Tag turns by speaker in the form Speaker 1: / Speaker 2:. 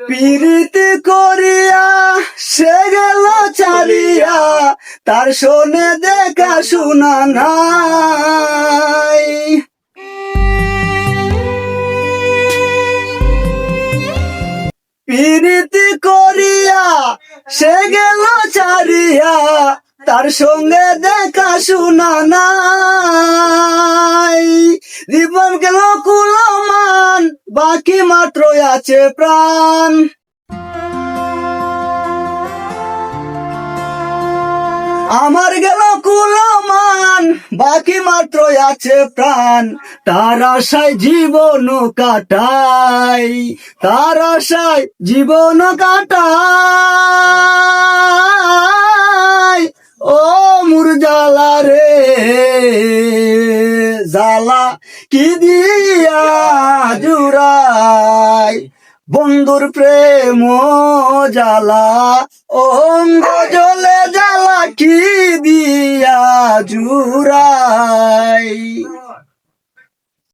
Speaker 1: প্রীতি করিয়া সে গেল চালিয়া, তার শোনে দেখা শোনা নাই। প্রীতি করিয়া সে গেল চালিয়া, তার সঙ্গে দেখা শোনা নাই। জীবন গেল কুলমান, বাকি মাত্র আছে প্রাণ। আমার গেল কুলমান, বাকি মাত্র আছে প্রাণ। তার আশায় জীবন কাটাই, তার আশায় জীবন কাটাই। ও মুর জ্বালা রে জ্বালা কি দিয়া জুড়াই, বন্ধুর প্রেম জ্বালা অঙ্গ জলে জ্বালা কি দিয়া জুড়াই।